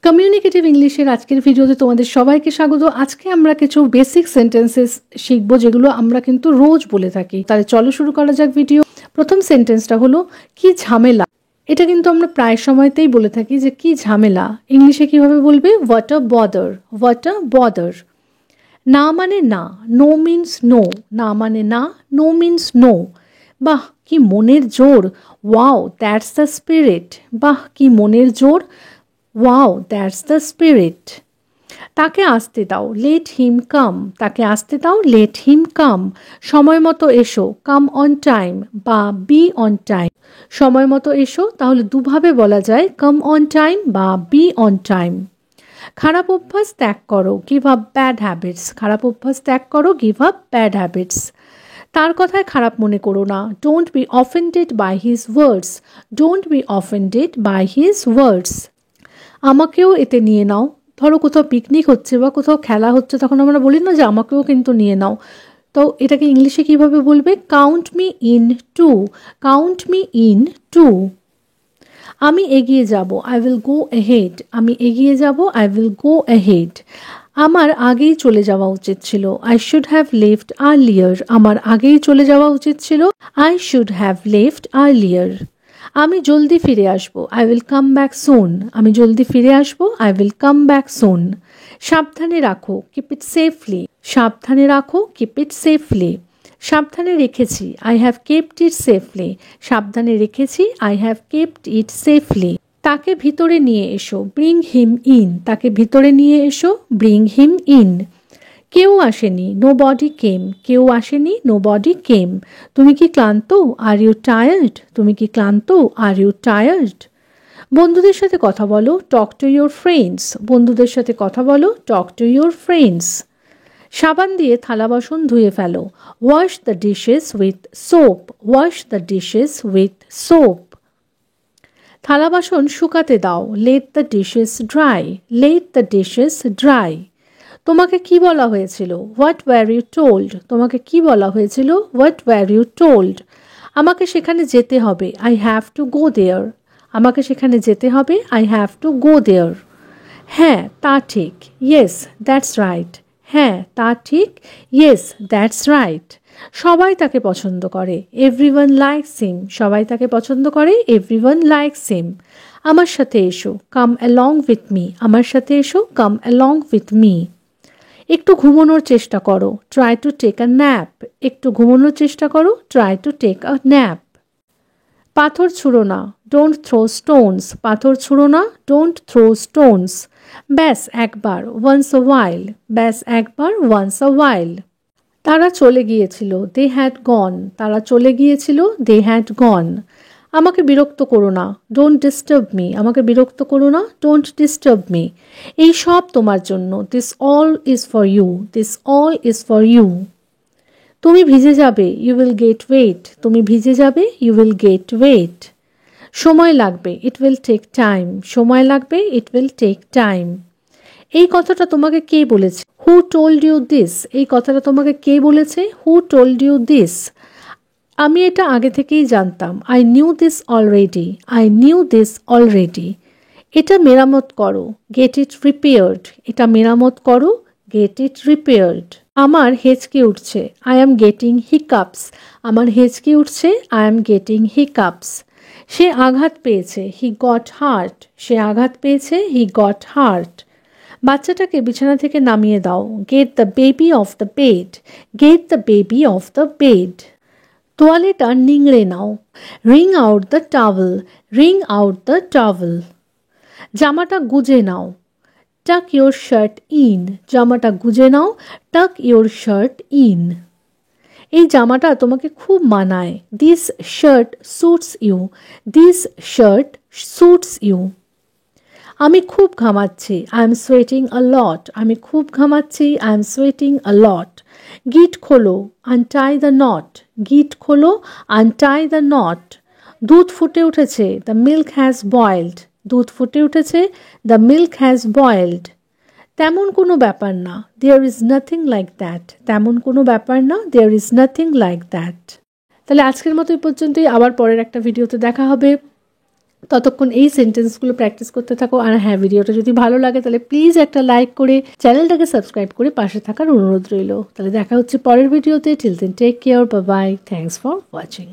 Communicative ইংলিশের আজকের ভিডিওতে তোমাদের সবাইকে স্বাগত। আজকে আমরা কিছু বেসিক সেন্টেন্সেস শিখবো যেগুলো আমরা কিন্তু রোজ বলে থাকি। তাহলে চলো শুরু করা যাক ভিডিও। প্রথম সেন্টেন্সটা হলো কি ঝামেলা। এটা কিন্তু আমরা প্রায় সময়তেই বলে থাকি যে কি ঝামেলা। ইংলিশে কিভাবে বলবে? What a bother, what a bother. না মানে না, নো মিনস নো, না মানে না, নো মিনস নো। বাহ কি মনের জোর, ওয়াও দ্যাটস দ্য স্পিরিট। বাহ কি মনের জোর, ওয়াও দ্যাটস দ্য স্পিরিট। তাকে আসতে দাও, লেট হিম কাম, তাকে আসতে দাও, লেট হিম কাম। সময় মতো এসো, কাম অন টাইম বা বি অন টাইম। সময় মতো এসো তাহলে দুভাবে বলা যায়, কাম অন টাইম বা বি অন টাইম। খারাপ অভ্যাস ত্যাগ করো, গিভ আপ ব্যাড হ্যাবিটস। খারাপ অভ্যাস ত্যাগ করো, গিভ আপ ব্যাড হ্যাবিটস। তার কথায় খারাপ মনে করো না, don't be offended by his words, don't be offended by his words. আমাকেও এতে নিয়ে নাও। ধরো কোথাও পিকনিক হচ্ছে বা কোথাও খেলা হচ্ছে, তখন আমরা বলি না যে আমাকেও কিন্তু নিয়ে নাও। তো এটাকে ইংলিশে কিভাবে বলবে? Count me in too, count me in too. আমি এগিয়ে যাব, আই উইল গো অ্যাহেড, আমি এগিয়ে যাব, আই উইল গো অ্যাহেড। আমার আগেই চলে যাওয়া উচিত ছিল, I should have left earlier, আমার আগেই চলে যাওয়া উচিত ছিল, I should have left earlier. আমি জলদি ফিরে আসবো, I will come back soon, আমি জলদি ফিরে আসবো, I will come back soon. সাবধানে রাখো, কিপ ইট সেফলি, সাবধানে রাখো, কিপ ইট সেফলি। সাবধানে রেখেছি, I have kept it safely, সাবধানে রেখেছি, I have kept it safely. তাকে ভিতরে নিয়ে এসো, ব্রিং হিম ইন, তাকে ভিতরে নিয়ে এসো, ব্রিং হিম ইন। কেউ আসেনি, নো বডি কেম, কেউ আসেনি, নো বডি কেম। তুমি কি ক্লান্ত? আর ইউ টায়ার্ড, তুমি কি ক্লান্ত? Are you tired. বন্ধুদের সাথে কথা বলো, টক টু ইউর ফ্রেন্ডস, বন্ধুদের সাথে কথা বলো, টক টু ইউর ফ্রেন্ডস। সাবান দিয়ে থালা বাসন ধুয়ে ফেলো, wash the dishes with soap, wash the dishes with soap. থালা বাসন শুকাতে দাও, let the dishes dry, let the dishes dry. তোমাকে কি বলা হয়েছিল? হোয়াট ওয়্যার ইউ টোল্ড, তোমাকে কি বলা হয়েছিল? What were you told. আমাকে সেখানে যেতে হবে, I have to go there, আমাকে সেখানে যেতে হবে, I have to go there. হ্যাঁ তা ঠিক, ইয়েস দ্যাটস রাইট, হ্যাঁ তা ঠিক, ইয়েস দ্যাটস রাইট। সবাই তাকে পছন্দ করে, এভরিওয়ান লাইকস হিম, সবাই তাকে পছন্দ করে, এভরিওয়ান লাইকস হিম। আমার সাথে এসো, কাম অ্যালং উইথ মি, আমার সাথে এসো, কাম অ্যালং উইথ মি। একটু ঘুমানোর চেষ্টা করো, try to take a nap, একটু ঘুমানোর চেষ্টা করো, try to take a nap. পাথর ছুঁড়ো না, ডোন্ট থ্রো স্টোনস, পাথর ছুঁড়ো না, ডোন্ট থ্রো স্টোনস। ব্যাস একবার, ওয়ান্স আ ওয়াইল, ব্যাস একবার, ওয়ান্স আ ওয়াইল। তারা চলে গিয়েছিল, দে হ্যাড গন, তারা চলে গিয়েছিল, দে হ্যাড গন। আমাকে বিরক্ত করো না, ডোন্ট ডিস্টার্ব মি, আমাকে বিরক্ত করো না, ডোন্ট ডিস্টার্ব মি। এই সব তোমার জন্য, this all is for you, this all is for you. তুমি ভিজে যাবে, ইউ উইল গেট ওয়েট, তুমি ভিজে যাবে, ইউ উইল গেট ওয়েট। সময় লাগবে, ইট উইল টেক টাইম, সময় লাগবে, ইট উইল টেক টাইম। এই কথাটা তোমাকে কে বলেছে? হু টোল্ড ইউ দিস, এই কথাটা তোমাকে কে বলেছে? Who told you this. আমি এটা আগে থেকেই জানতাম, I knew this already, I knew this already. এটা মেরামত করো, গেট ইট রিপেয়ার্ড, এটা মেরামত করো, গেট ইট রিপেয়ার্ড। আমার হেঁচকে উঠছে, আই অ্যাম গেটিং হিকাপস, আমার হেঁচকে উঠছে, আই অ্যাম গেটিং হিকাপস। সে আঘাত পেয়েছে, হি গট হার্ট, সে আঘাত পেয়েছে, হি গট হার্ট। বাচ্চাটাকে বিছানা থেকে নামিয়ে দাও, get the baby off the bed, get the baby off the bed. তোয়ালেটা নিংড়ে নাও, wring out the towel, wring out the towel. জামাটা গুজে নাও, টাক ইউর শার্ট ইন, জামাটা গুজে নাও, টাক ইউর শার্ট ইন। এই জামাটা তোমাকে খুব মানায়, this shirt suits you, this shirt suits you. আমি খুব ঘামাচ্ছি, I am sweating a lot, আমি খুব ঘামাচ্ছি, I am sweating a lot. গিট খোলো, আনটাই দ্য নট, গিট খোলো, আনটাই দ্য নট। দুধ ফুটে উঠেছে, দ্য মিল্ক হ্যাজ বয়েলড, দুধ ফুটে উঠেছে, দ্য মিল্ক হ্যাজ বয়েলড। তেমন কোনো ব্যাপার না, there is nothing like that, তেমন কোনো ব্যাপার না, there is nothing like that. তাহলে আজকের মতো এই পর্যন্তই, আবার পরের একটা ভিডিওতে দেখা হবে। ততক্ষণ এই সেন্টেন্সগুলো প্র্যাকটিস করতে থাকো। আর হ্যাঁ, ভিডিওটা যদি ভালো লাগে তাহলে প্লিজ একটা লাইক করে চ্যানেলটাকে সাবস্ক্রাইব করে পাশে থাকার অনুরোধ রইল। তাহলে দেখা হচ্ছে পরের ভিডিওতে। Till then take care, bye bye, thanks for watching.